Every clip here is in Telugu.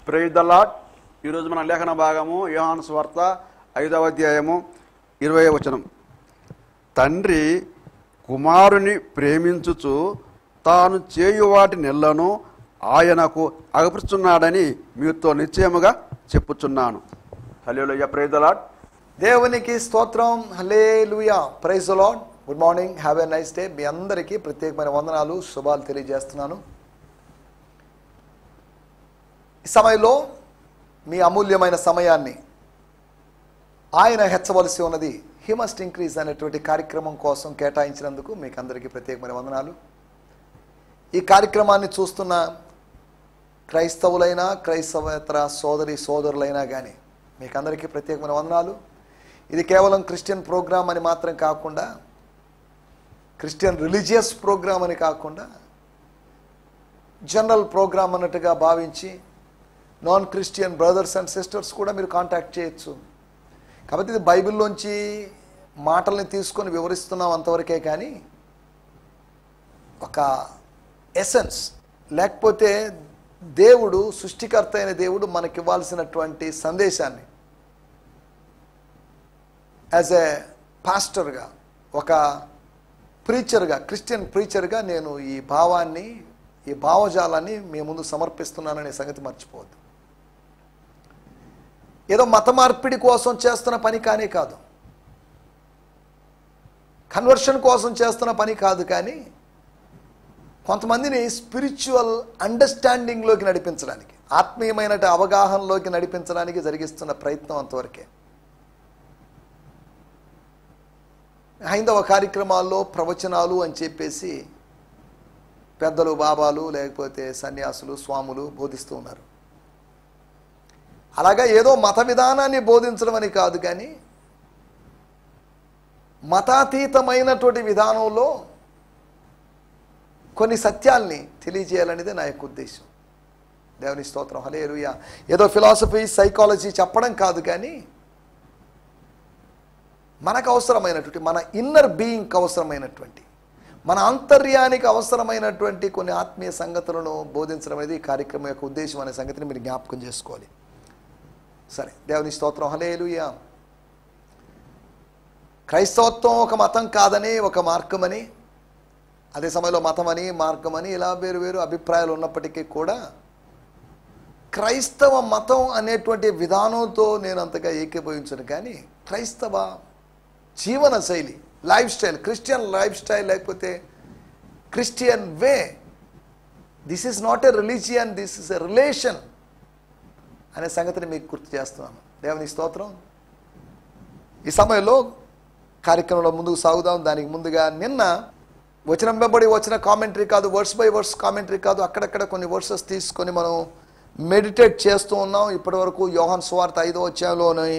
Praise the lord. ఈరోజు మన లేఖన భాగము యోహాను సువార్త 5వ అధ్యాయము 20వ వచనం. తండ్రి కుమారుని ప్రేమించుచు తాను చేయు వాటి నెలను ఆయనకు అగపరుచున్నాడని మీతో నిశ్చయముగా చెప్పుచున్నాను. హల్లెలూయా. Praise the Lord. దేవునికి స్తోత్రం. Hallelujah. Praise the Lord. Good morning, have a nice day. మీ అందరికీ ప్రత్యేకమైన వందనాలు, శుభాలు తెలియజేస్తున్నాను. ఈ సమయంలో మీ అమూల్యమైన సమయాన్ని ఆయన హెచ్చవలసి ఉన్నది, హీ మస్ట్ ఇంక్రీజ్ అనేటువంటి కార్యక్రమం కోసం కేటాయించినందుకు మీకు అందరికీ ప్రత్యేకమైన వందనాలు. ఈ కార్యక్రమాన్ని చూస్తున్న క్రైస్తవులైనా క్రైస్తవేతర సోదరులైనా కానీ మీకు అందరికీ ప్రత్యేకమైన వందనాలు. ఇది కేవలం క్రిస్టియన్ ప్రోగ్రామ్ అని మాత్రం కాకుండా, క్రిస్టియన్ రిలీజియస్ ప్రోగ్రామ్ అని కాకుండా, జనరల్ ప్రోగ్రామ్ అన్నట్టుగా భావించి non Christian brothers and sisters కూడా మీరు కాంటాక్ట్ చేయొచ్చు. కాబట్టి ఇది బైబిల్లోంచి మాటల్ని తీసుకొని వివరిస్తున్నాం అంతవరకే, కానీ ఒక ఎసెన్స్ లేకపోతే దేవుడు, సృష్టికర్త అయిన దేవుడు మనకి ఇవ్వాల్సినటువంటి సందేశాన్ని యాజ్ ఏ పాస్టర్గా, ఒక ప్రీచర్గా, క్రిస్టియన్ ప్రీచర్గా నేను ఈ భావాన్ని, ఈ భావజాలాన్ని మీ ముందు సమర్పిస్తున్నాననే సంగతి మర్చిపోవద్దు. ఏదో మత మార్పిడి కోసం చేస్తున్న పని కానే కాదు, కన్వర్షన్ కోసం చేస్తున్న పని కాదు, కానీ కొంతమందిని స్పిరిచువల్ అండర్స్టాండింగ్లోకి నడిపించడానికి, ఆత్మీయమైన అవగాహనలోకి నడిపించడానికి జరిగిస్తున్న ప్రయత్నం అంతవరకే. హైందవ కార్యక్రమాల్లో ప్రవచనాలు అని చెప్పేసి పెద్దలు, బాబాలు, లేకపోతే సన్యాసులు, స్వాములు బోధిస్తూ ఉన్నారు. అలాగా ఏదో మత విధానాన్ని బోధించడం అని కాదు, కానీ మతాతీతమైనటువంటి విధానంలో కొన్ని సత్యాల్ని తెలియజేయాలనేది నా యొక్క ఉద్దేశం. దేవుని స్తోత్రం. హల్లెలూయా. ఏదో ఫిలాసఫీ, సైకాలజీ చెప్పడం కాదు, కానీ మనకు అవసరమైనటువంటి, మన ఇన్నర్ బీయింగ్కి అవసరమైనటువంటి, మన ఆంతర్యానికి అవసరమైనటువంటి కొన్ని ఆత్మీయ సంగతులను బోధించడం అనేది ఈ కార్యక్రమం యొక్క ఉద్దేశం అనే సంగతిని మీరు జ్ఞాపకం చేసుకోవాలి. సరే, దేవుని స్తోత్రం. హల్లెలూయా. క్రైస్తవత్వం ఒక మతం కాదని, ఒక మార్గమని, అదే సమయంలో మతమని, మార్గమని ఇలా వేరు వేరు అభిప్రాయాలు ఉన్నప్పటికీ కూడా క్రైస్తవ మతం అనేటువంటి విధానంతో నేను అంతగా ఏకీభవించను. కానీ క్రైస్తవ జీవన శైలి, lifestyle, Christian lifestyle, లేకపోతే Christian way, this is not a religion, this is a relation అనే సంగతిని మీకు గుర్తు చేస్తున్నాను. దేవుని స్తోత్రం. ఈ సమయంలో కార్యక్రమంలో ముందుకు సాగుదాం. దానికి ముందుగా నిన్న వచనం వెంబడి వచ్చిన కామెంటరీ కాదు, వర్డ్స్ బై వర్డ్స్ కామెంటరీ కాదు, అక్కడక్కడ కొన్ని వర్సెస్ తీసుకొని మనం మెడిటేట్ చేస్తూ ఉన్నాం. ఇప్పటి వరకు యోహాను సువార్త 5వ అధ్యాయంలోని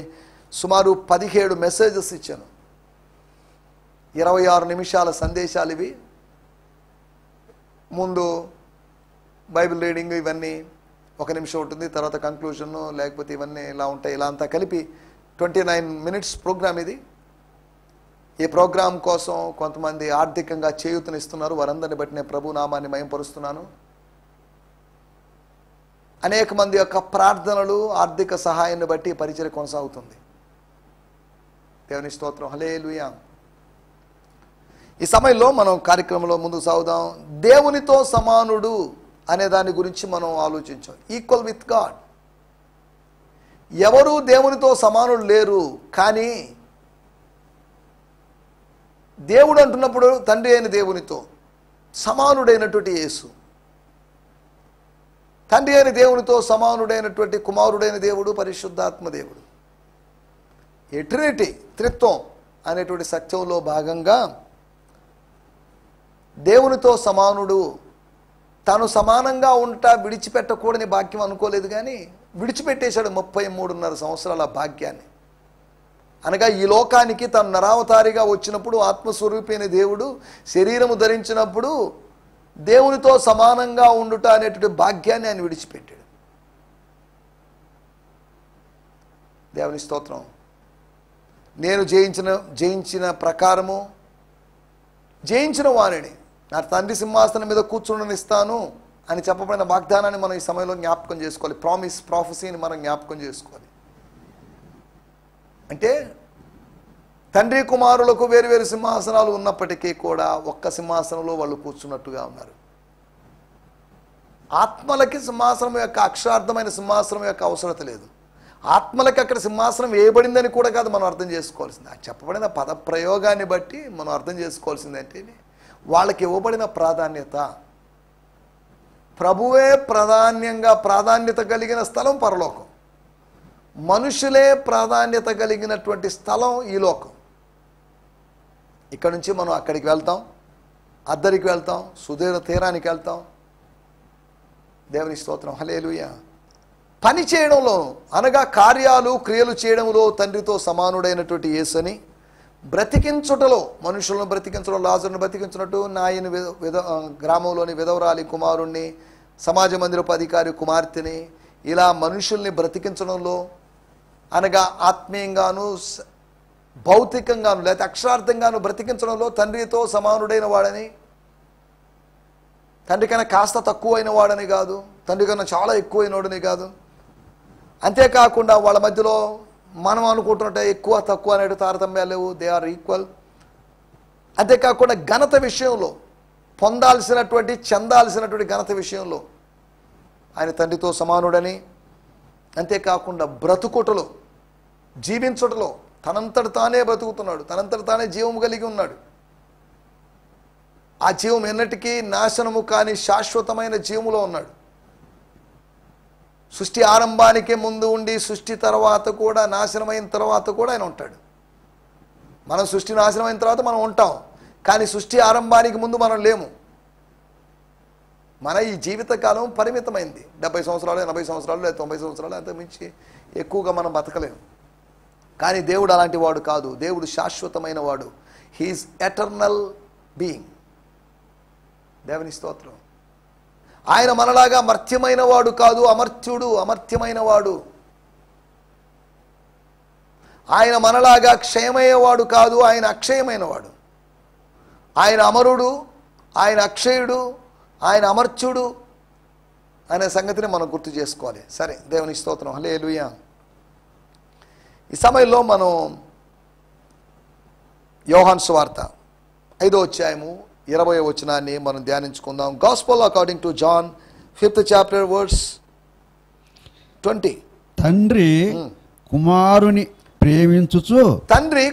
సుమారు 17 మెసేజెస్ ఇచ్చాను. 26 నిమిషాల సందేశాలు ఇవి. ముందు బైబిల్ రీడింగ్ ఇవన్నీ 1 నిమిషం ఉంటుంది, తర్వాత కంక్లూజన్, లేకపోతే ఇవన్నీ ఇలా ఉంటాయి. ఇలా అంతా కలిపి 29 మినిట్స్ ప్రోగ్రామ్ ఇది. ఈ ప్రోగ్రాం కోసం కొంతమంది ఆర్థికంగా చేయూతనిస్తున్నారు. వారందరిని బట్టి నేను ప్రభు నామాన్ని మహిమపరుస్తున్నాను. అనేక మంది యొక్క ప్రార్థనలు, ఆర్థిక సహాయాన్ని బట్టి పరిచర్య కొనసాగుతుంది. దేవుని స్తోత్రం. హల్లెలూయా. ఈ సమయంలో మనం కార్యక్రమంలో ముందుకు సాగుదాం. దేవునితో సమానుడు అనే దాని గురించి మనం ఆలోచించాం. Equal with God. ఎవరు దేవునితో సమానులు లేరు, కానీ దేవుడు అంటున్నప్పుడు తండ్రి అయిన దేవునితో సమానుడైనటువంటి యేసు, తండ్రి అయిన దేవునితో సమానుడైనటువంటి కుమారుడైన దేవుడు పరిశుద్ధాత్మ దేవుడు, ఎటర్నిటీ, త్రిత్వం అనేటువంటి సత్యంలో భాగంగా దేవునితో సమానుడు, తను సమానంగా ఉంటా విడిచిపెట్టకూడని భాగ్యం అనుకోలేదు, కానీ విడిచిపెట్టేశాడు 33.5 సంవత్సరాల భాగ్యాన్ని. అనగా ఈ లోకానికి తను నరావతారిగా వచ్చినప్పుడు, ఆత్మస్వరూపి అయిన దేవుడు శరీరము ధరించినప్పుడు దేవునితో సమానంగా ఉండుట అనేటువంటి భాగ్యాన్ని ఆయన విడిచిపెట్టాడు. దేవుని స్తోత్రం. నేను జయించిన ప్రకారము జయించిన వారిని నా తండ్రి సింహాసనం మీద కూర్చుండనిస్తాను అని చెప్పబడిన వాగ్దానాన్ని మనం ఈ సమయంలో జ్ఞాపకం చేసుకోవాలి. ప్రాఫెసీని మనం జ్ఞాపకం చేసుకోవాలి. అంటే తండ్రి కుమారులకు వేరు వేరు సింహాసనాలు ఉన్నప్పటికీ కూడా ఒక్క సింహాసనంలో వాళ్ళు కూర్చున్నట్టుగా ఉన్నారు. ఆత్మలకి సింహాసనం యొక్క అక్షరార్థమైన సింహాసనం యొక్క అవసరత లేదు. ఆత్మలకి అక్కడ సింహాసనం వేయబడిందని కూడా కాదు మనం అర్థం చేసుకోవాల్సింది. ఆ చెప్పబడిన పద ప్రయోగాన్ని బట్టి మనం అర్థం చేసుకోవాల్సింది అంటే వాళ్ళకి ఇవ్వబడిన ప్రాధాన్యత, ప్రభువే ప్రాధాన్యత కలిగిన స్థలం పరలోకం, మనుషులే ప్రాధాన్యత కలిగినటువంటి స్థలం ఈ లోకం. ఇక్కడ నుంచి మనం అక్కడికి వెళ్తాం, అద్దరికి వెళ్తాం, సుదీర్ఘ తీరానికి వెళ్తాం. దేవుని స్తోత్రం, హల్లెలూయా. పని చేయడంలో అనగా కార్యాలు క్రియలు చేయడంలో తండ్రితో సమానుడైనటువంటి యేసుని బ్రతికించుటలో, మనుషులను బ్రతికించడం, లాజరును బ్రతికించినట్టు నాయని గ్రామంలోని విధవరాలి కుమారుణ్ణి, సమాజ మందిరపు అధికారి కుమార్తెని, ఇలా మనుషుల్ని బ్రతికించడంలో అనగా ఆత్మీయంగాను భౌతికంగాను లేకపోతే అక్షరార్థంగాను బ్రతికించడంలో తండ్రితో సమానుడైన వాడని, తండ్రి కన్నా కాస్త తక్కువైన వాడని కాదు, తండ్రి కన్నా చాలా ఎక్కువైనవాడని కాదు. అంతేకాకుండా వాళ్ళ మధ్యలో మనం అనుకుంటున్నట్టే ఎక్కువ తక్కువ అనేటు తారతమ్యాలు లేవు. They are equal. అంతేకాకుండా ఘనత విషయంలో, చెందాల్సినటువంటి ఘనత విషయంలో ఆయన తండ్రితో సమానుడని, అంతేకాకుండా బ్రతుకుటలో, జీవించుటలో తనంతట తానే బ్రతుకుతున్నాడు, తనంతట తానే జీవం కలిగి ఉన్నాడు. ఆ జీవం ఎన్నటికీ నాశనము కాని శాశ్వతమైన జీవములో ఉన్నాడు. సృష్టి ఆరంభానికే ముందు ఉండి సృష్టి తర్వాత కూడా, నాశనమైన తర్వాత కూడా ఆయన ఉంటాడు. మనం సృష్టి నాశనమైన తర్వాత మనం ఉంటాం, కానీ సృష్టి ఆరంభానికి ముందు మనం లేము. మన ఈ జీవితకాలం పరిమితమైంది. 70 సంవత్సరాలు, 80 సంవత్సరాలు లేదా 90 సంవత్సరాలు, అంతకుమించి ఎక్కువగా మనం బతకలేము. కానీ దేవుడు అలాంటి వాడు కాదు. దేవుడు శాశ్వతమైన వాడు. He is eternal being. దేవుని స్తోత్రం. ఆయన మనలాగా మర్త్యమైన వాడు కాదు, అమర్త్యమైన వాడు. ఆయన మనలాగా క్షయమయ్యేవాడు కాదు, ఆయన అక్షయమైన వాడు. ఆయన అమరుడు, ఆయన అక్షయుడు, ఆయన అమర్త్యుడు అనే సంగతిని మనం గుర్తు చేసుకోవాలి. సరే, దేవుని స్తోత్రం, హల్లెలూయా. ఈ సమయంలో మనం యోహాను సువార్త 5వ అధ్యాయము 20వ వచనాన్ని మనం ధ్యానించుకుందాం. Gospel according to John 5th chapter verse 20. తండ్రి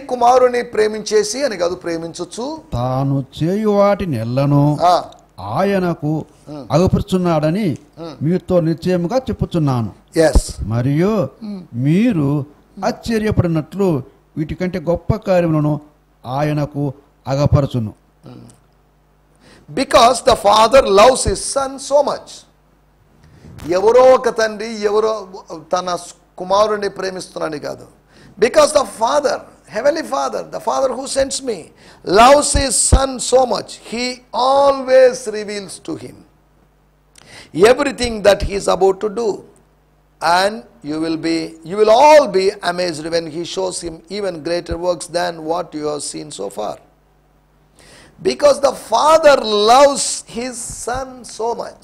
కుమారుని ప్రేమించేసి అని కాదు, ప్రేమించుచు తాను చేయు వాటిని ఎల్లను ఆయనకు అగపరుచున్నాడని మీతో నిశ్చయముగా చెప్పుచున్నాను. మరియు మీరు ఆశ్చర్యపడినట్లు వీటికంటే గొప్ప కార్యములను ఆయనకు అగపరచును. Because the father loves his son so much. ఎవరో ఒక తండ్రి ఎవరో తన కుమారుని ప్రేమిస్తున్నాడు కాదు. Because the father, heavenly father, the father who sends me, loves his son so much, he always reveals to him everything that he is about to do. And you will all be amazed when he shows him even greater works than what you have seen so far. Because the father loves his son so much,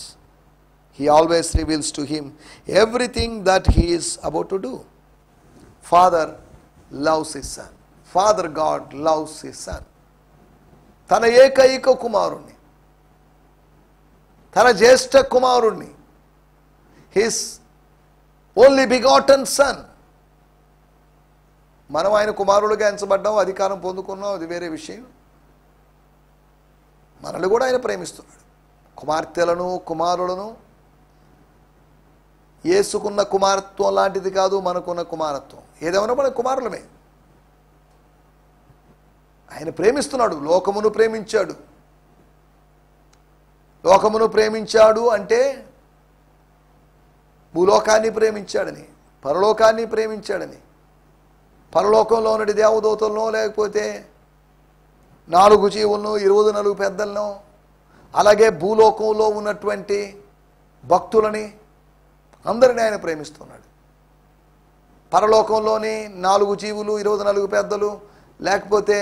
he always reveals to him everything that he is about to do. Father loves his son. Father God loves his son. తన ఏకైక కుమారుణ్ణి, తన జ్యేష్ఠ కుమారుణ్ణి, his only begotten son. మనం ఆయన కుమారులుగా ఎంచబడ్డాం, అధికారం పొందుకున్నాం, అది వేరే విషయం. మనల్ని కూడా ఆయన ప్రేమిస్తున్నాడు. కుమార్తెలను కుమారులను, యేసుకున్న కుమారత్వం లాంటిది కాదు మనకున్న కుమారత్వం. ఏదేమన్నా మన కుమారులమే. ఆయన ప్రేమిస్తున్నాడు. లోకమును ప్రేమించాడు అంటే భూలోకాన్ని ప్రేమించాడని, పరలోకాన్ని ప్రేమించాడని. పరలోకంలో ఉన్నటి దేవదూతలను, లేకపోతే 4 జీవులను, 24 పెద్దలను, అలాగే భూలోకంలో ఉన్నటువంటి భక్తులని అందరినీ ఆయన ప్రేమిస్తున్నాడు. పరలోకంలోని 4 జీవులు, 24 పెద్దలు, లేకపోతే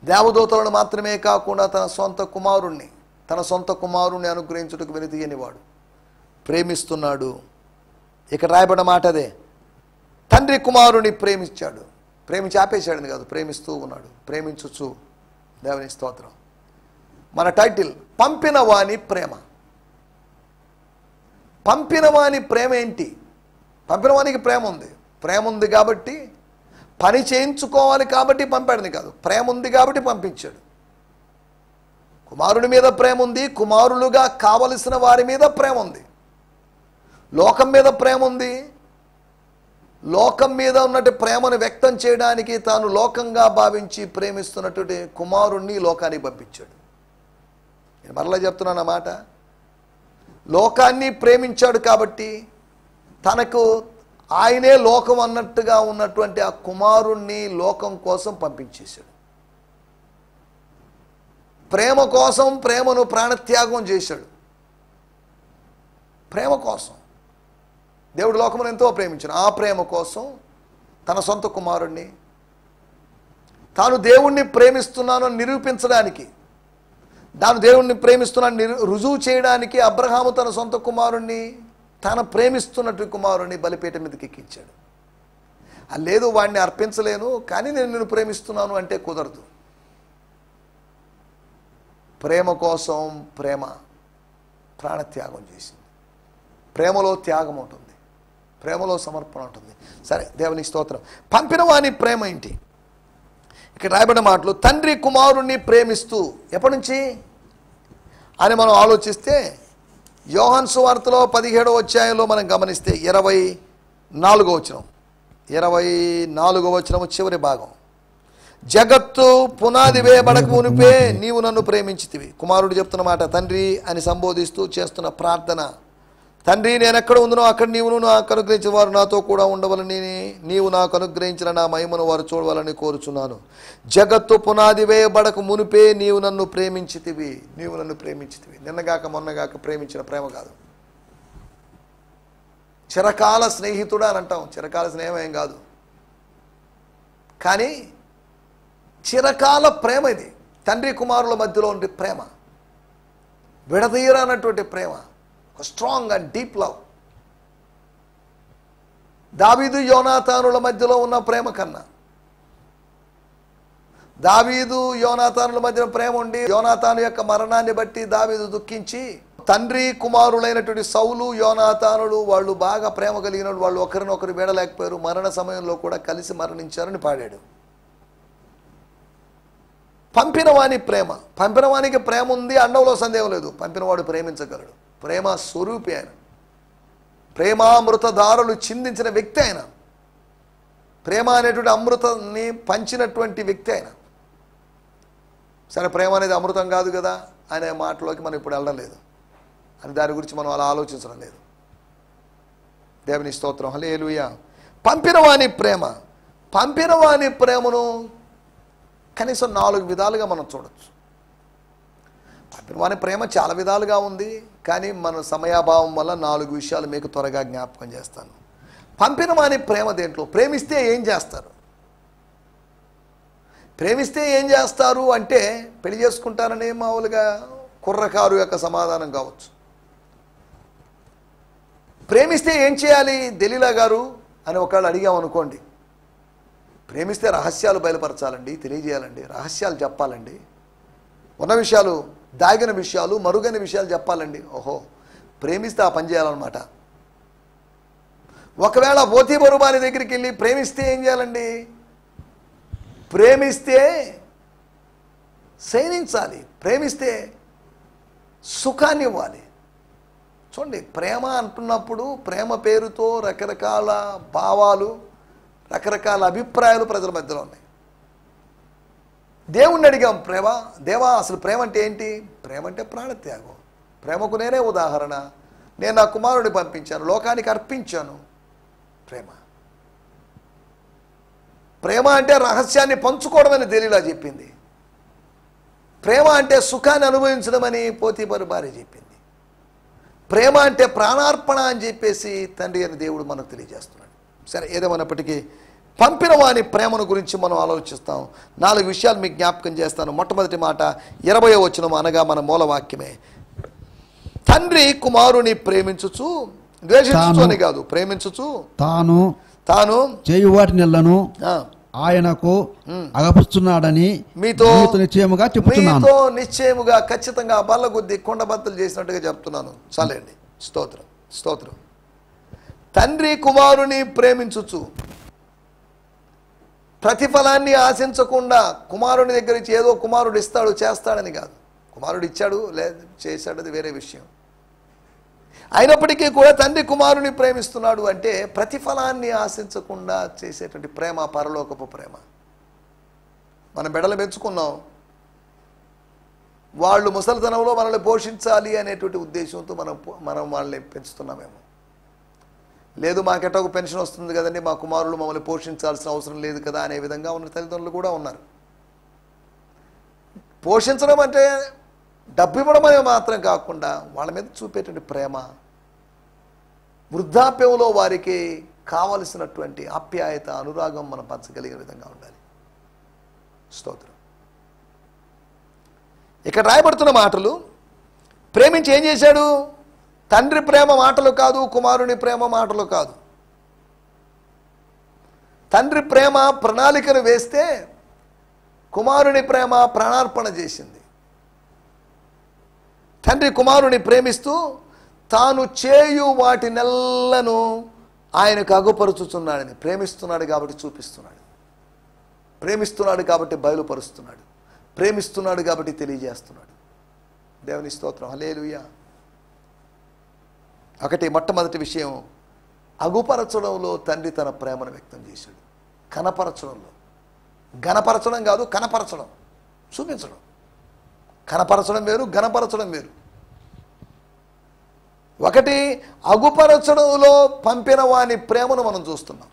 దేవదూతలను మాత్రమే కాకుండా తన సొంత కుమారుణ్ణి, తన సొంత కుమారుని అనుగ్రహించుటకు వెనుదీయనివాడు, ప్రేమిస్తున్నాడు. ఇక్కడ రాయబడిన మాట అదే, తండ్రి కుమారుని ప్రేమించాడు. ప్రేమించి ఆపేశాడని కాదు, ప్రేమిస్తూ ఉన్నాడు, ప్రేమించుచు. దేవుని స్తోత్రం. మన టైటిల్ పంపిన వాని ప్రేమ. పంపిన వాని ప్రేమ ఏంటి? పంపిన వానికి ప్రేమ ఉంది. ప్రేమ ఉంది కాబట్టి పని చేయించుకోవాలి కాబట్టి పంపాడని కాదు, ప్రేమ ఉంది కాబట్టి పంపించాడు. కుమారుని మీద ప్రేమ ఉంది, కుమారులుగా కావలసిన వారి మీద ప్రేమ ఉంది. లోకం మీద ప్రేమ ఉంది. లోకం మీద ఉన్నట్టు ప్రేమను వ్యక్తం చేయడానికి తాను లోకంగా భావించి ప్రేమిస్తున్నటువంటి కుమారుణ్ణి లోకానికి పంపించాడు. నేను మరలా చెప్తున్నాను అన్నమాట. లోకాన్ని ప్రేమించాడు కాబట్టి తనకు ఆయనే లోకం అన్నట్టుగా ఉన్నటువంటి ఆ కుమారుణ్ణి లోకం కోసం పంపించేశాడు. ప్రేమ కోసం ప్రేమను ప్రాణత్యాగం చేశాడు. ప్రేమ కోసం దేవుడు లోకమును ఎంతో ప్రేమించాడు. ఆ ప్రేమ కోసం తన సొంత కుమారుణ్ణి, తాను దేవుణ్ణి ప్రేమిస్తున్నాను నిరూపించడానికి, తాను దేవుణ్ణి ప్రేమిస్తున్నాను రుజువు చేయడానికి అబ్రహాము తన సొంత కుమారుణ్ణి, తన ప్రేమిస్తున్నట్టు కుమారుణ్ణి బలిపీఠం మీదకి ఎక్కించాడు. లేదు వాడిని అర్పించలేను కానీ నేను నిన్ను ప్రేమిస్తున్నాను అంటే కుదరదు. ప్రేమ కోసం ప్రేమ ప్రాణత్యాగం చేసింది. ప్రేమలో త్యాగం ఉంటుంది, ప్రేమలో సమర్పణ ఉంటుంది. సరే, దేవునికి స్తోత్రం. పంపిన వాని ప్రేమ ఏంటి? ఇక్కడ రాయబడిన మాటలు, తండ్రి కుమారుణ్ణి ప్రేమిస్తూ. ఎప్పటి నుంచి అని మనం ఆలోచిస్తే యోహాను సువార్తలో 17వ అధ్యాయంలో మనం గమనిస్తే 24వ వచనం, 24వ వచనం చివరి భాగం, జగత్తు పునాది వేయబడక మునిపే నీవు నన్ను ప్రేమించితివి. కుమారుడు చెప్తున్న మాట తండ్రి అని సంబోధిస్తూ చేస్తున్న ప్రార్థన. తండ్రి, నేను ఎక్కడ ఉందునో అక్కడ నీవును నాకు అనుగ్రహించిన వారు నాతో కూడా ఉండవాలని, నీవు నాకు అనుగ్రహించిన నా మహిమను వారు చూడవాలని కోరుచున్నాను. జగత్తు పునాది వేయబడక మునిపే నీవు నన్ను ప్రేమించితివి. నీవు నన్ను ప్రేమించితివి. నిన్నగాక మొన్నగాక ప్రేమించిన ప్రేమ కాదు. చిరకాల స్నేహితుడు అని అంటాం, చిరకాల స్నేహం ఏం కాదు, కానీ చిరకాల ప్రేమ ఇది. తండ్రి కుమారుల మధ్యలో ఉండే ప్రేమ, విడదీయరానటువంటి ప్రేమ, స్ట్రాంగ్ అండ్ డీప్ లవ్. దావీదు యోనాతానుల మధ్యలో ఉన్న ప్రేమ కన్నా, దావీదు యోనాతానుల మధ్య ప్రేమ ఉండి యోనాతాను యొక్క మరణాన్ని బట్టి దావీదు దుఃఖించి, తండ్రి కుమారులైనటువంటి సౌలు యోనాతానులు వాళ్ళు బాగా ప్రేమ కలిగిన వాళ్ళు ఒకరినొకరు వీడలేకపోయారు, మరణ సమయంలో కూడా కలిసి మరణించారని పాడాడు. పంపినవాని ప్రేమ, పంపినవానికి ప్రేమ ఉంది అండంలో సందేహం లేదు. పంపినవాడు ప్రేమించగలడు. ప్రేమ స్వరూపి ఆయన, ప్రేమామృతధారలు చిందించిన వ్యక్తి ఆయన, ప్రేమ అనేటువంటి అమృతాన్ని పంచినటువంటి వ్యక్తి ఆయన. సరే, ప్రేమ అనేది అమృతం కాదు కదా అనే మాటలోకి మనం ఇప్పుడు వెళ్ళడం లేదు, అని దాని గురించి మనం అలా ఆలోచించడం లేదు. దేవుని స్తోత్రం, హల్లెలూయా. పంపినవాని ప్రేమ, పంపినవాని ప్రేమను కనీసం 4 విధాలుగా మనం చూడొచ్చు. పంపినవాని ప్రేమ చాలా విధాలుగా ఉంది, కానీ మన సమయాభావం వల్ల 4 విషయాలు మీకు త్వరగా జ్ఞాపకం చేస్తాను. పంపినవాని ప్రేమ దేంట్లో? ప్రేమిస్తే ఏం చేస్తారు? ప్రేమిస్తే ఏం చేస్తారు అంటే పెళ్లి చేసుకుంటారని మామూలుగా కుర్రకారు యొక్క సమాధానం కావచ్చు. ప్రేమిస్తే ఏం చేయాలి దెలీలా గారు అని ఒకళ్ళు అడిగామనుకోండి, ప్రేమిస్తే రహస్యాలు బయలుపరచాలండి, తెలియజేయాలండి, రహస్యాలు చెప్పాలండి, ఉన్న విషయాలు, దాగిన విషయాలు, మరుగైన విషయాలు చెప్పాలండి. ఓహో, ప్రేమిస్తే ఆ పని చేయాలన్నమాట. ఒకవేళ పోతీబరుబాని దగ్గరికి వెళ్ళి ప్రేమిస్తే ఏం చేయాలండి? ప్రేమిస్తే శయనించాలి, ప్రేమిస్తే సుఖాన్ని ఇవ్వాలి. చూడండి, ప్రేమ అంటున్నప్పుడు ప్రేమ పేరుతో రకరకాల భావాలు, రకరకాల అభిప్రాయాలు ప్రజల మధ్యలో ఉన్నాయి. దేవుణ్ణి అడిగాం, దేవా అసలు ప్రేమ అంటే ఏంటి? ప్రేమ అంటే ప్రాణత్యాగం. ప్రేమకు నేనే ఉదాహరణ. నేను నా కుమారుడిని పంపించాను, లోకానికి అర్పించాను. ప్రేమ ప్రేమ అంటే రహస్యాన్ని పంచుకోవడమని దెలీలా చెప్పింది. ప్రేమ అంటే సుఖాన్ని అనుభవించడమని పోతీఫరు భార్య చెప్పింది. ప్రేమ అంటే ప్రాణార్పణ అని చెప్పేసి తండ్రి అని దేవుడు మనకు తెలియజేస్తున్నాడు. సరే, ఏదేమన్నప్పటికీ పంపిన వాని ప్రేమను గురించి మనం ఆలోచిస్తాం. 4 విషయాలు మీకు జ్ఞాపకం చేస్తాను. మొట్టమొదటి మాట 20వ వచనం, అనగా మన మూలవాక్యమే. తండ్రి కుమారుని ప్రేమించుచు, ద్వేషించుచు అని కాదు, ప్రేమించుచు తాను చేయు వాటినెల్లను ఆయనకు అగపరుస్తున్నాడని మీతో నిశ్చయముగా చెప్తున్నాను. మీతో నిశ్చయముగా, ఖచ్చితంగా బల్లగుద్ది కొండబద్దలు చేసినట్టుగా చెప్తున్నాను. చాలండి. స్తోత్రం, స్తోత్రం. తండ్రి కుమారుని ప్రేమించుచు, ప్రతిఫలాన్ని ఆశించకుండా, కుమారుని దగ్గర నుంచి ఏదో కుమారుడు ఇస్తాడు చేస్తాడని కాదు. కుమారుడు ఇచ్చాడు లేదు చేశాడు, అది వేరే విషయం. అయినప్పటికీ కూడా తండ్రి కుమారుని ప్రేమిస్తున్నాడు అంటే ప్రతిఫలాన్ని ఆశించకుండా చేసేటువంటి ప్రేమ పరలోకపు ప్రేమ. మనం బిడ్డలు పెంచుకున్నాం, వాళ్ళు ముసలితనంలో మనల్ని పోషించాలి అనేటువంటి ఉద్దేశంతో మనం వాళ్ళని పెంచుతున్నామేమో. లేదు మాకెట్టో ఒక పెన్షన్ వస్తుంది కదండి, మా కుమారులు మమ్మల్ని పోషించాల్సిన అవసరం లేదు కదా అనే విధంగా ఉన్న తల్లిదండ్రులు కూడా ఉన్నారు. పోషించడం అంటే డబ్బు ఇవ్వడం అనేది మాత్రం కాకుండా వాళ్ళ మీద చూపేటువంటి ప్రేమ, వృద్ధాప్యంలో వారికి కావలసినటువంటి ఆప్యాయత, అనురాగం మనం పంచగలిగే విధంగా ఉండాలి. స్తోత్రం. ఇక్కడ రాయబడుతున్న మాటలు, ప్రేమించి ఏం చేశాడు? తండ్రి ప్రేమ మాటలు కాదు, కుమారుని ప్రేమ మాటలు కాదు. తండ్రి ప్రేమ ప్రణాళికను వేస్తే కుమారుని ప్రేమ ప్రాణార్పణ చేసింది. తండ్రి కుమారుని ప్రేమిస్తూ తాను చేయు వాటినెల్లను ఆయనకు అగుపరుచుచున్నాడని. ప్రేమిస్తున్నాడు కాబట్టి చూపిస్తున్నాడు, ప్రేమిస్తున్నాడు కాబట్టి బయలుపరుస్తున్నాడు, ప్రేమిస్తున్నాడు కాబట్టి తెలియజేస్తున్నాడు. దేవుని స్తోత్రం, హల్లెలూయా. మొట్టమొదటి విషయం, అగుపరచడంలో తండ్రి తన ప్రేమను వ్యక్తం చేశాడు. కనపరచడంలో, ఘనపరచడం కాదు, కనపరచడం, చూపించడం. కనపరచడం వేరు, ఘనపరచడం వేరు. అగుపరచడంలో పంపిన వాని ప్రేమను మనం చూస్తున్నాం.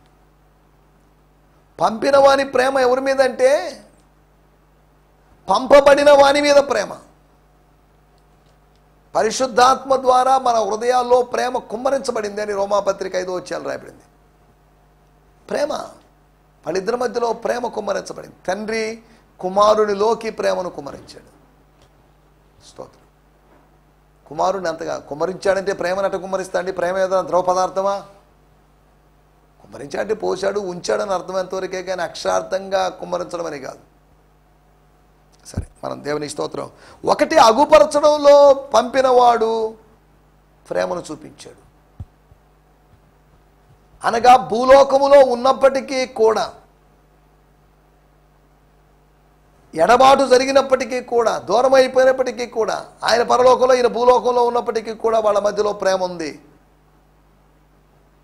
పంపిన వాని ప్రేమ ఎవరి మీద అంటే పంపబడిన వాని మీద ప్రేమ. పరిశుద్ధాత్మ ద్వారా మన హృదయాల్లో ప్రేమ కుమ్మరించబడింది అని రోమాపత్రిక 5వ అధ్యాయంలో రాయబడింది. ప్రేమ, వాళ్ళిద్దరి మధ్యలో ప్రేమ కుమ్మరించబడింది. తండ్రి కుమారునిలోకి ప్రేమను కుమ్మరించాడు. స్తోత్రం. కుమారుని అంతగా కుమ్మరించాడంటే ప్రేమను అట్ట కుమ్మరిస్తాండి? ప్రేమ ఏదైనా ద్రవ పదార్థమా? కుమ్మరించాడంటే పోశాడు, ఉంచాడని అర్థమైనంతవరకే, కానీ అక్షరార్థంగా కుమ్మరించడం అని కాదు. సరే, మనం దేవుని స్తోత్రం. అగుపరచడంలో పంపినవాడు ప్రేమను చూపించాడు. అనగా భూలోకములో ఉన్నప్పటికీ కూడా, ఎడబాటు జరిగినప్పటికీ కూడా, దూరం అయిపోయినప్పటికీ కూడా, ఆయన పరలోకంలో ఈయన భూలోకంలో ఉన్నప్పటికీ కూడా వాళ్ళ మధ్యలో ప్రేమ ఉంది.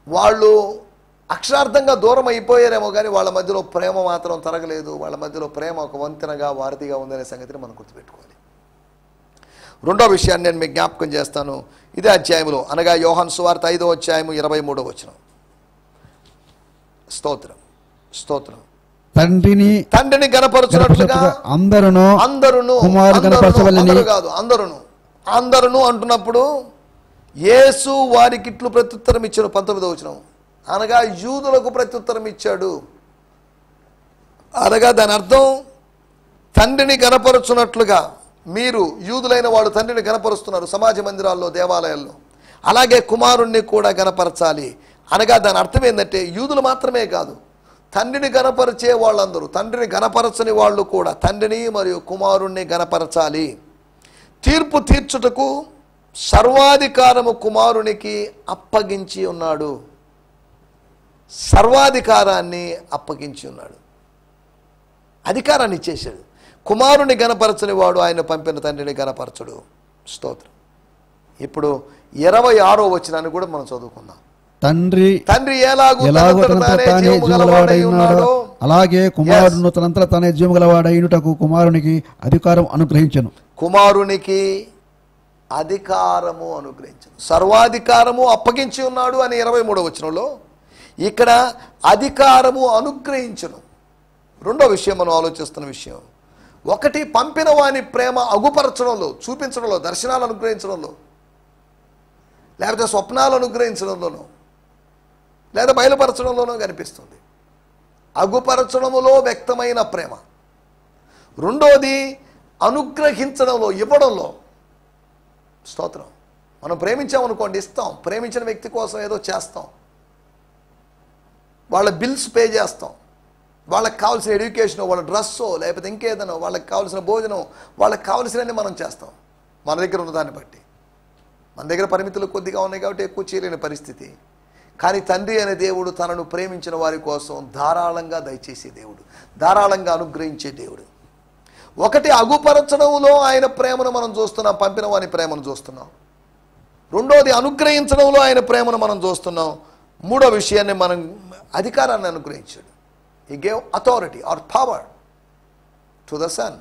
వాళ్ళు అక్షరార్థంగా దూరం అయిపోయారేమో కానీ వాళ్ళ మధ్యలో ప్రేమ మాత్రం తరగలేదు. వాళ్ళ మధ్యలో ప్రేమ ఒక వంతెనగా, వారధిగా ఉందనే సంగతిని మనం గుర్తుపెట్టుకోవాలి. రెండో విషయాన్ని నేను మీకు జ్ఞాపకం చేస్తాను. ఇదే అధ్యాయంలో, అనగా యోహాను సువార్త 5వ అధ్యాయము 23వ వచనం. స్తోత్రం, స్తోత్రం. తండ్రిని గణపరచునట్లుగా అందరూ కాదు, అందరూ అంటున్నప్పుడు యేసు వారికి ఇట్లు ప్రత్యుత్తరం ఇచ్చాడు. 19వ వచనం, అనగా యూదులకు ప్రత్యుత్తరం ఇచ్చాడు. అనగా దాని అర్థం, తండ్రిని గణపరచునట్లుగా మీరు, యూదులైన వాళ్ళు తండ్రిని గణపరుస్తున్నారు సమాజ మందిరాల్లో, దేవాలయాల్లో, అలాగే కుమారుణ్ణి కూడా గణపరచాలి. అనగా దాని అర్థం ఏంటంటే, యూదులు మాత్రమే కాదు, తండ్రిని గణపరిచే వాళ్ళందరూ, తండ్రిని గణపరచని వాళ్ళు కూడా తండ్రిని మరియు కుమారుణ్ణి గణపరచాలి. తీర్పు తీర్చుటకు సర్వాధికారము కుమారునికి అప్పగించి ఉన్నాడు. సర్వాధికారాన్ని అప్పగించి ఉన్నాడు, అధికారాన్ని ఇచ్చేశాడు. కుమారుని గణపరచని వాడు ఆయన పంపిన తండ్రిని గణపరచడు. స్తోత్రం. ఇప్పుడు 26వ వచనాన్ని కూడా మనం చదువుకుందాం. తండ్రి ఎలాగూ అలాగే కుమారుడు తనంతట తానే జీవము గలవాడైనటకు కుమారునికి అధికారం అనుగ్రహించను. కుమారునికి అధికారము అనుగ్రహించను, సర్వాధికారము అప్పగించి ఉన్నాడు అని 23వ వచనంలో. ఇక్కడ అధికారము అనుగ్రహించను. రెండో విషయం మనం ఆలోచిస్తున్న విషయం, పంపిన వాని ప్రేమ అగుపరచడంలో, చూపించడంలో, దర్శనాలు అనుగ్రహించడంలో, లేకపోతే స్వప్నాలు అనుగ్రహించడంలోనూ, లేదా బయలుపరచడంలోనూ కనిపిస్తుంది. అగుపరచడములో వ్యక్తమైన ప్రేమ. రెండోది అనుగ్రహించడంలో, ఇవ్వడంలో. స్తోత్రం. మనం ప్రేమించామనుకోండి, ఇస్తాం. ప్రేమించిన వ్యక్తి కోసం ఏదో చేస్తాం, వాళ్ళ బిల్స్ పే చేస్తాం, వాళ్ళకి కావాల్సిన ఎడ్యుకేషన్, వాళ్ళ డ్రెస్సో లేకపోతే ఇంకేదనో, వాళ్ళకి కావాల్సిన భోజనం, వాళ్ళకి కావాల్సినవన్నీ మనం చేస్తాం మన దగ్గర ఉన్నదాన్ని బట్టి. మన దగ్గర పరిమితులు కొద్దిగా ఉన్నాయి కాబట్టి ఎక్కువ చేయలేని పరిస్థితి. కానీ తండ్రి అనే దేవుడు తనను ప్రేమించిన వారి కోసం ధారాళంగా దయచేసే దేవుడు, ధారాళంగా అనుగ్రహించే దేవుడు. ఒకటి అగుపరచడంలో ఆయన ప్రేమను మనం చూస్తున్నాం, పంపిన వాని ప్రేమను చూస్తున్నాం. రెండోది అనుగ్రహించడంలో ఆయన ప్రేమను మనం చూస్తున్నాం. మూడో విషయాన్ని మనం అధికారాన్ని అనుగ్రహించాడు. He gave authority or power to the Son.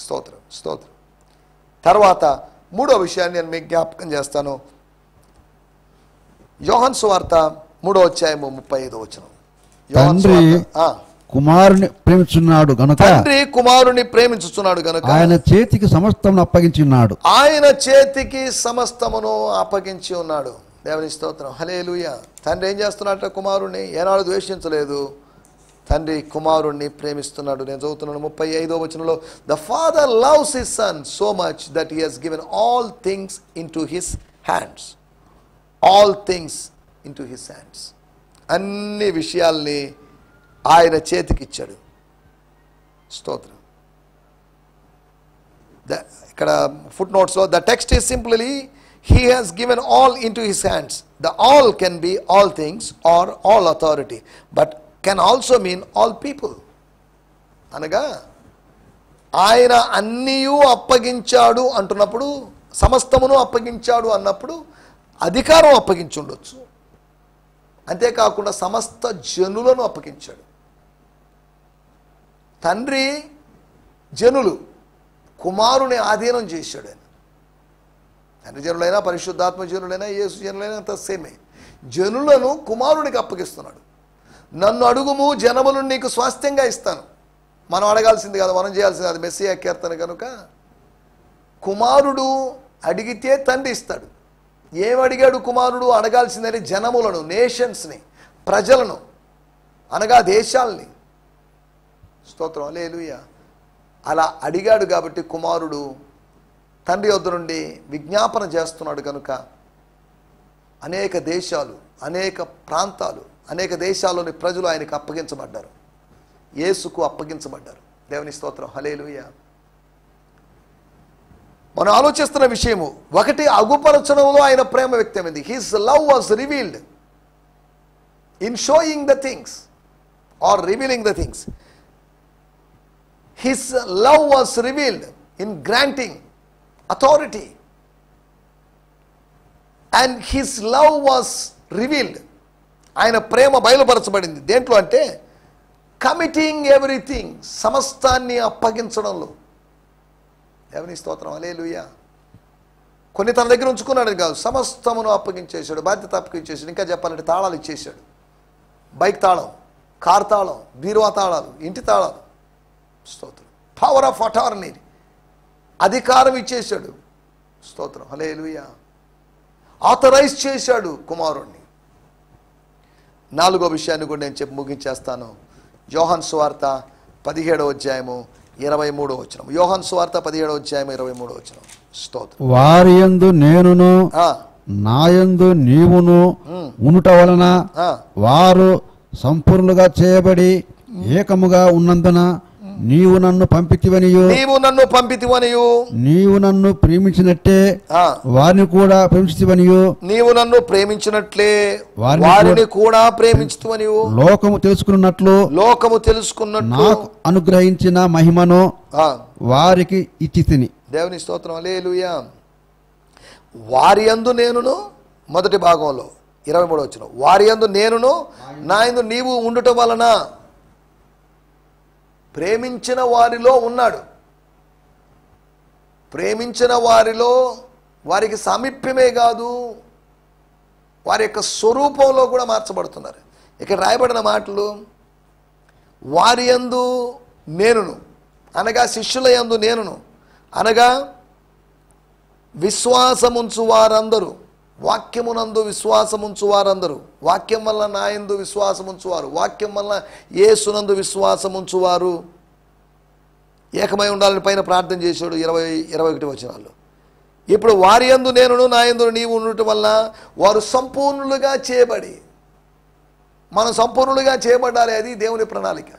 స్తోత్రం, స్తోత్రం. తర్వాత మూడో విషయాన్ని నేను మీకు జ్ఞాపకం చేస్తాను. యోహాను సువార్త 3:35. తండ్రి కుమారుని ప్రేమించున్నాడు గనుక, తండ్రి కుమారుని ప్రేమించుచున్నాడు గనుక ఆయన చేతికి సమస్తమును అప్పగించి ఉన్నాడు. ఆయన చేతికి సమస్తమును అప్పగించి ఉన్నాడు. దేవుని స్తోత్రం, హల్లెలూయా. తండ్రి ఏం చేస్తున్నాడట? కుమారుణ్ణి ఏనాడు ద్వేషించలేదు. తండ్రి కుమారుణ్ణి ప్రేమిస్తున్నాడు. నేను చదువుతున్నాను 35 the father loves his son so much that he has given all things into his hands. All things into his hands. అన్ని విషయాల్ని ఆయన చేతికి ఇచ్చాడు. స్తోత్రం. ఇక్కడ ఫుట్ నోట్స్లో the text is simply he has given all into his hands. The all can be all things or all authority, but can also mean all people. అనగా ఆయన అన్నీయూ అప్పగించాడు అంటున్నప్పుడు, సమస్తమును అప్పగించాడు అన్నప్పుడు అధికారం అప్పగించి ఉండొచ్చు. అంతేకాకుండా సమస్త జనులను అప్పగించాడు. తండ్రి జనులు, కుమారుని ఆధీనం చేశాడు ఆయన. తండ్రి జనులైనా, పరిశుద్ధాత్మ జనులైనా, యేసు జనులైనా అంత సేమే. జనులను కుమారునికి అప్పగిస్తున్నాడు. నన్ను అడుగుము, జనములను నీకు స్వాస్థ్యంగా ఇస్తాను. మనం అడగాల్సింది కాదు, మనం చేయాల్సింది. అది మెస్సియా కీర్తన కనుక కుమారుడు అడిగితే తండ్రి ఇస్తాడు. ఏమడిగాడు కుమారుడు? అడగాల్సిందని జనములను, నేషన్స్ని, ప్రజలను, అనగా దేశాల్ని. స్తోత్రం, హల్లెలూయా. అలా అడిగాడు కాబట్టి కుమారుడు తండ్రి వద్ద నుండి విజ్ఞాపన చేస్తున్నాడు కనుక అనేక దేశాలు, అనేక ప్రాంతాలు, అనేక దేశాల్లోని ప్రజలు ఆయనకు అప్పగించబడ్డారు, యేసుకు అప్పగించబడ్డారు. దేవుని స్తోత్రం, హల్లెలూయా. మనం ఆలోచిస్తున్న విషయము ఒకటి, అగుపరచడంలో ఆయన ప్రేమ వ్యక్తమైంది. His love was revealed in showing the things or revealing the things. His love was revealed in granting authority, and his love was revealed, ఆయన ప్రేమ బయలుపరచబడింది. దేంట్లో అంటే కమిటింగ్ ఎవ్రీథింగ్, సమస్తాన్ని అప్పగించడంలో. దేవుని స్తోత్రం, హల్లెలూయా. కొన్ని తన దగ్గర ఉంచుకున్నాడు కాదు, సమస్తమును అప్పగించేశాడు, బాధ్యత అప్పగించేశాడు. ఇంకా చెప్పాలంటే తాళాలు ఇచ్చేశాడు. బైక్ తాళం, కార్ తాళం, బీరువా తాళాలు, ఇంటి తాళాలు. స్తోత్రం. పవర్ ఆఫ్ అటార్నీ, అధికారం ఇచ్చేశాడు. స్తోత్రం, హల్లెలూయా. ఆథరైజ్ చేశాడు కుమారుణ్ణి. నాలుగో విషయాన్ని కూడా నేను చెప్పి ముగించేస్తాను. యోహాను సువార్త 17:23. యోహాను సువార్త 17:23. స్తోత్రం. వారి యందు నేనును నాయందు నీవును ఉనుట వలన వారు సంపూర్ణులుగా చేయబడి ఏకముగా ఉన్నందున నీవు నన్ను పంపితివనియు నీవు నన్ను ప్రేమించినట్టే వారిని కూడా ప్రేమించితివనియు నీవు నన్ను ప్రేమించినట్లే వారిని కూడా ప్రేమించుతువనియు లోకము తెలుసుకున్నట్లు నాకు అనుగ్రహించిన మహిమను వారికి ఇచ్చితిని. దేవుని స్తోత్రం, హల్లెలూయా. వారి యందు నేనును, మొదటి భాగంలో 23 వారి యందు నేనును నా యందు నీవు ఉండుట వలన ప్రేమించిన వారిలో ఉన్నాడు. ప్రేమించిన వారిలో వారికి సామీప్యమే కాదు, వారి యొక్క స్వరూపంలో కూడా మార్చబడుతున్నారు. ఇక్కడ రాయబడిన మాటలు వారి యందు నేనును అనగా శిష్యుల యందు నేనును అనగా విశ్వాసముంచు వారందరూ వాక్యమునందు విశ్వాసముంచు వారందరూ, వాక్యం వల్ల నా యందు విశ్వాసముంచువారు, వాక్యం వల్ల యేసునందు విశ్వాసముంచువారు ఏకమై ఉండాలని పైన ప్రార్థన చేశాడు 20-21 వచనాల్లో. ఇప్పుడు వారి యందు నేనును నా యందు నీవు ఉండటం వల్ల వారు సంపూర్ణులుగా చేయబడి, మనం సంపూర్ణులుగా చేయబడాలి. అది దేవుని ప్రణాళిక.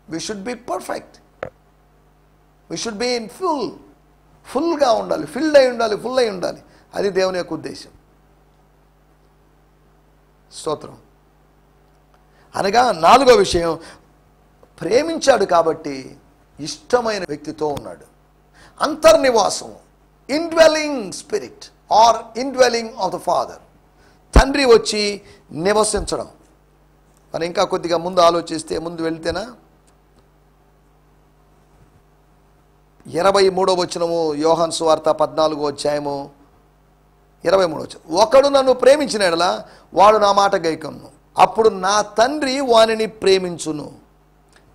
We should be perfect, we should be in ఫుల్గా ఉండాలి, ఫుల్ అయి ఉండాలి. అది దేవుని యొక్క ఉద్దేశం. స్తోత్రం. అనగా 4వ విషయం, ప్రేమించాడు కాబట్టి ఇష్టమైన వ్యక్తితో ఉన్నాడు. అంతర్నివాసం, indwelling spirit or indwelling of the father, తండ్రి వచ్చి నివసించడం. మనం ఇంకా కొద్దిగా ముందు ఆలోచిస్తే, ముందు వెళ్తేనా 23వ వచనము, యోహాను సువార్త 14వ అధ్యాయము 23వ వచనం. ఒకడు నన్ను ప్రేమించిన యెడల వాడు నా మాట గైకొను, అప్పుడు నా తండ్రి వానిని ప్రేమించును,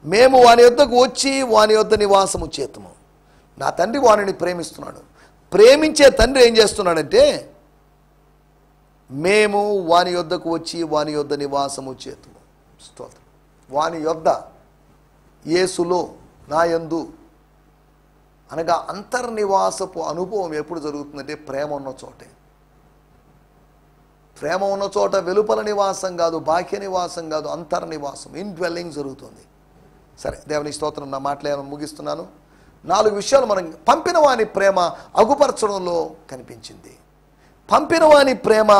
మేము వాని యొద్దకు వచ్చి వాని యొద్ద నివాసము చేతుము. నా తండ్రి వానిని ప్రేమిస్తున్నాడు. ప్రేమించే తండ్రి ఏం చేస్తున్నాడంటే, మేము వాని యొద్దకు వచ్చి వాని యొద్ద నివాసము చేతుము. స్తోత్రం. వాని యొద్ద, యేసులో, నా యందు అనగా అంతర్నివాసపు అనుభవం ఎప్పుడు జరుగుతుందంటే ప్రేమ ఉన్న చోటే. ప్రేమ ఉన్న చోట వెలుపల నివాసం కాదు, బాహ్య నివాసం కాదు, అంతర్నివాసం, ఇన్డ్వెల్లింగ్ జరుగుతుంది. సరే, దేవుని స్తోత్రం. నా మాటలు ముగిస్తున్నాను. 4 విషయాలు మనం, పంపిన వాని ప్రేమ అగుపరచడంలో కనిపించింది, పంపిన వాని ప్రేమ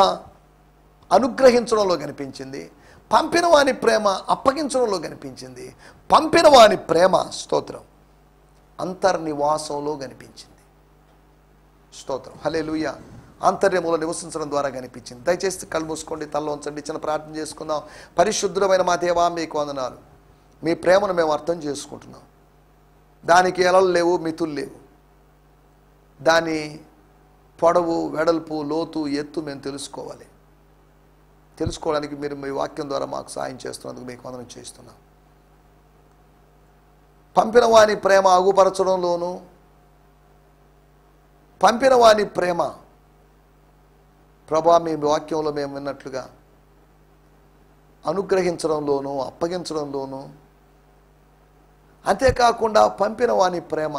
అనుగ్రహించడంలో కనిపించింది, పంపిన వాని ప్రేమ అప్పగించడంలో కనిపించింది, పంపిన వాని ప్రేమ, స్తోత్రం, అంతర్నివాసంలో కనిపించింది. స్తోత్రం. హల్లెలూయా. అంతర్యములో నివసించడం ద్వారా కనిపించింది. దయచేసి కళ్ళు మూసుకోండి, తలలో ఉంచండి, చిన్న ప్రార్థన చేసుకుందాం. పరిశుద్ధమైన మా దేవా, మీకు వందనాలు. మీ ప్రేమను మేము అర్థం చేసుకుంటున్నాం. దానికి ఎలలు లేవు, మితులు లేవు. దాని పొడవు, వెడల్పు, లోతు, ఎత్తు మేము తెలుసుకోవడానికి మీరు మీ వాక్యం ద్వారా మాకు సాయం చేస్తున్నందుకు మీకు వందనం చేస్తున్నాం. పంపిన వాని ప్రేమ అగుపరచడంలోనూ, పంపిన వాని ప్రేమ ప్రభా మీ వాక్యంలో మేము విన్నట్లుగా అనుగ్రహించడంలోనూ, అప్పగించడంలోనూ, అంతేకాకుండా పంపిన వాని ప్రేమ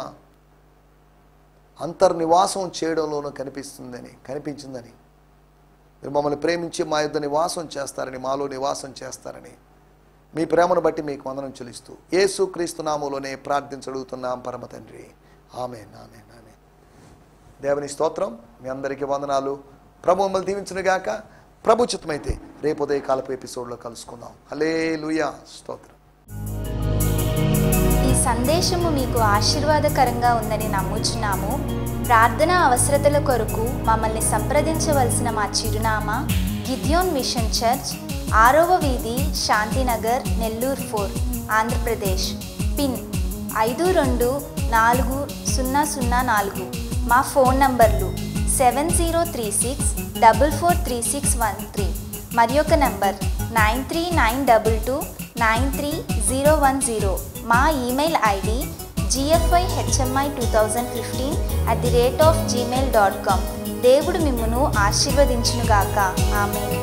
అంతర్నివాసం చేయడంలోనూ కనిపించిందని మీరు మమ్మల్ని ప్రేమించి మా యొద్ద నివాసం చేస్తారని, మాలో నివాసం చేస్తారని మీ ప్రేమను బట్టి మీకు వందనం చెల్లిస్తూ యేసు క్రీస్తు నామములోనే ప్రార్థించడుగుతున్నాం పరమ తండ్రి. ఆమేన్, ఆమేన్, ఆమేన్. దేవుని స్తోత్రం. మీ అందరికీ వందనాలు. ప్రభు మమ్మల్ని దీవించునుగాక. ప్రభు చిత్తమైతే రేపు ఉదయకాలపు ఎపిసోడ్లో కలుసుకుందాం. హల్లెలూయా. స్తోత్రం. ఈ సందేశము మీకు ఆశీర్వాదకరంగా ఉందని నమ్ముచున్నాము. ప్రార్థన అవసరతల కొరకు మమ్మల్ని సంప్రదించవలసిన మా చిరునామా గిద్యోన్ మిషన్ చర్చ్, 6వ వీధి, శాంతినగర్, నెల్లూరు 4, ఆంధ్రప్రదేశ్. పిన్ 524004. మా ఫోన్ నంబర్లు 7036443613 మరి ఒక నంబర్ 9392293010. మా ఈమెయిల్ ఐడి gfihmi2015@gmail.com. దేవుడు మిమ్మును ఆశీర్వదించునుగాక. ఆమేన్.